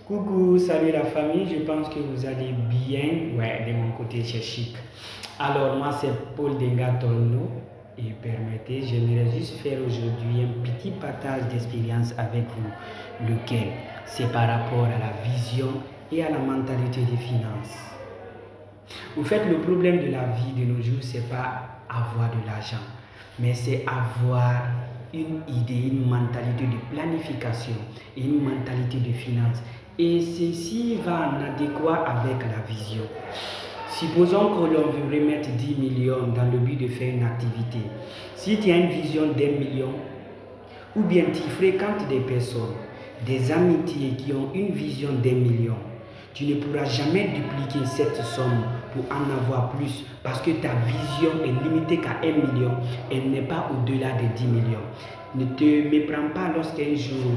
Coucou, salut la famille, je pense que vous allez bien. Ouais, de mon côté, c'est chic. Alors, moi, c'est Paul Denga Tolno. Et permettez, j'aimerais juste faire aujourd'hui un petit partage d'expérience avec vous, lequel c'est par rapport à la vision et à la mentalité des finances. Au fait, le problème de la vie de nos jours, c'est pas avoir de l'argent, mais c'est avoir une idée, une mentalité de planification et une mentalité de finance. Et ceci va en adéquat avec la vision. Supposons que l'on veut remettre 10 millions dans le but de faire une activité. Si tu as une vision d'1 million, ou bien tu fréquentes des personnes, des amitiés qui ont une vision d'1 million, tu ne pourras jamais dupliquer cette somme pour en avoir plus parce que ta vision est limitée qu'à 1 million. Elle n'est pas au-delà de 10 millions. Ne te méprends pas lorsqu'un jour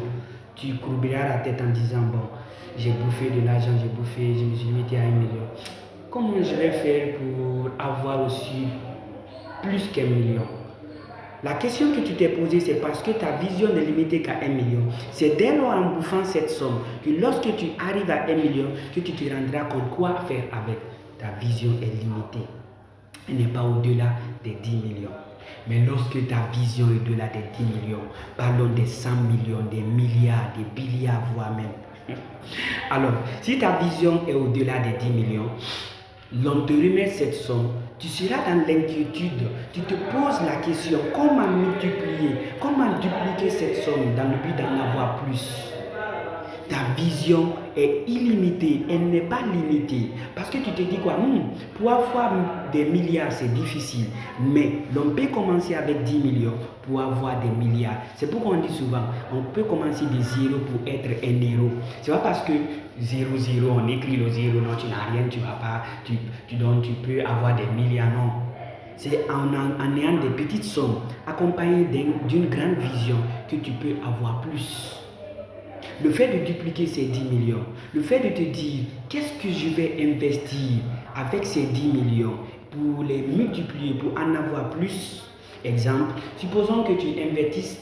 tu courberas la tête en disant bon, j'ai bouffé de l'argent, je me suis limité à 1 million. Comment je vais faire pour avoir aussi plus qu'1 million? La question que tu t'es posée, c'est parce que ta vision n'est limitée qu'à 1 million. C'est dès lors en bouffant cette somme que lorsque tu arrives à 1 million, que tu te rendras compte quoi faire avec. Ta vision est limitée. Elle n'est pas au-delà des 10 millions. Mais lorsque ta vision est au-delà des 10 millions, parlons des 100 millions, des milliards, des billiards, voire même. Alors, si ta vision est au-delà des 10 millions, l'on te remet cette somme, tu seras dans l'inquiétude, tu te poses la question, comment multiplier, comment dupliquer cette somme dans le but d'en avoir plus. Ta vision est illimitée, elle n'est pas limitée. Parce que tu te dis quoi, pour avoir des milliards, c'est difficile. Mais l'on peut commencer avec 10 millions pour avoir des milliards. C'est pourquoi on dit souvent, on peut commencer de zéro pour être un héros. C'est pas parce que 0, on écrit le zéro, non, tu n'as rien, tu vas pas, tu peux avoir des milliards, non. C'est en ayant des petites sommes accompagnées d'une grande vision que tu peux avoir plus. Le fait de dupliquer ces 10 millions, le fait de te dire qu'est-ce que je vais investir avec ces 10 millions pour les multiplier, pour en avoir plus. Exemple, supposons que tu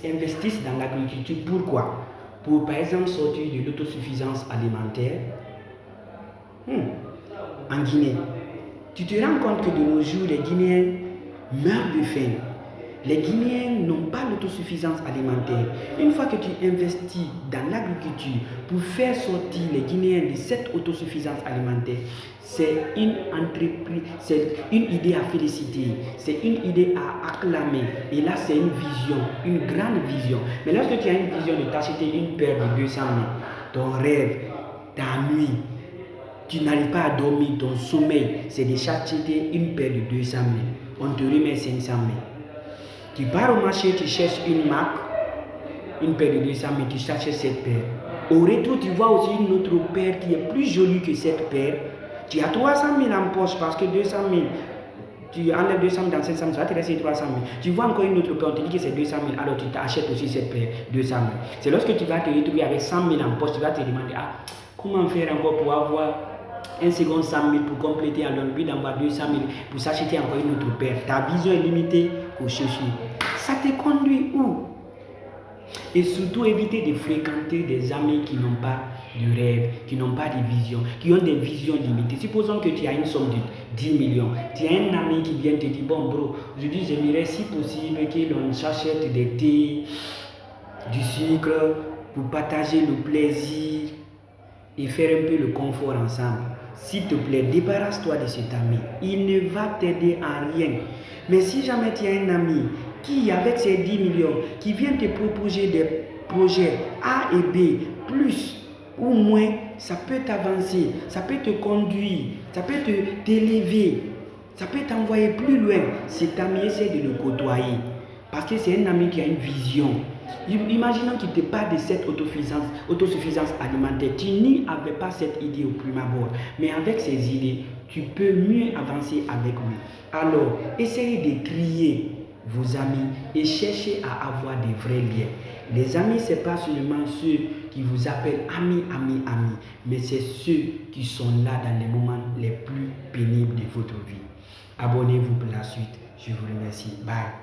investisses dans l'agriculture. Pourquoi? Pour par exemple sortir de l'autosuffisance alimentaire en Guinée. Tu te rends compte que de nos jours, les Guinéens meurent de faim. Les Guinéens n'ont pas l'autosuffisance alimentaire. Une fois que tu investis dans l'agriculture pour faire sortir les Guinéens de cette autosuffisance alimentaire, c'est une entreprise, c'est une idée à féliciter, c'est une idée à acclamer. Et là, c'est une vision, une grande vision. Mais lorsque tu as une vision de t'acheter une paire de 200 000, ton rêve, ta nuit, tu n'arrives pas à dormir, ton sommeil, c'est de s'acheter une paire de 200 000. On te remet 500 000. Tu pars au marché, tu cherches une marque, une paire de 200 000, tu cherches cette paire. Au retour, tu vois aussi une autre paire qui est plus jolie que cette paire. Tu as 300 000 en poche parce que 200 000, tu enlèves 200 000 dans 500 000, ça va te rester 300 000. Tu vois encore une autre paire, on te dit que c'est 200 000, alors tu t'achètes aussi cette paire, 200 000. C'est lorsque tu vas te retrouver avec 100 000 en poche, tu vas te demander, comment faire encore pour avoir un second 100 000 pour compléter à l'envie d'avoir 200 000 pour s'acheter encore une autre paire. Ta vision est limitée qu'au chercher. Ça te conduit où? Et surtout éviter de fréquenter des amis qui n'ont pas de rêve, qui n'ont pas de vision, qui ont des visions limitées. Supposons que tu as une somme de 10 millions. Tu as un ami qui vient te dire, bon bro, aujourd'hui j'aimerais si possible que l'on s'achète des thés, du sucre pour partager le plaisir et faire un peu le confort ensemble. S'il te plaît, débarrasse-toi de cet ami. Il ne va t'aider à rien. Mais si jamais tu as un ami qui, avec ses 10 millions, qui vient te proposer des projets A et B, plus ou moins, ça peut t'avancer, ça peut te conduire, ça peut t'élever, ça peut t'envoyer plus loin. Cet ami, essaie de le côtoyer. Parce que c'est un ami qui a une vision. Imaginons qu'il te parle de cette autosuffisance alimentaire. Tu n'y avais pas cette idée au prime abord. Mais avec ces idées, tu peux mieux avancer avec lui. Alors, essayez de trier vos amis et cherchez à avoir des vrais liens. Les amis, ce n'est pas seulement ceux qui vous appellent amis, mais c'est ceux qui sont là dans les moments les plus pénibles de votre vie. Abonnez-vous pour la suite. Je vous remercie. Bye.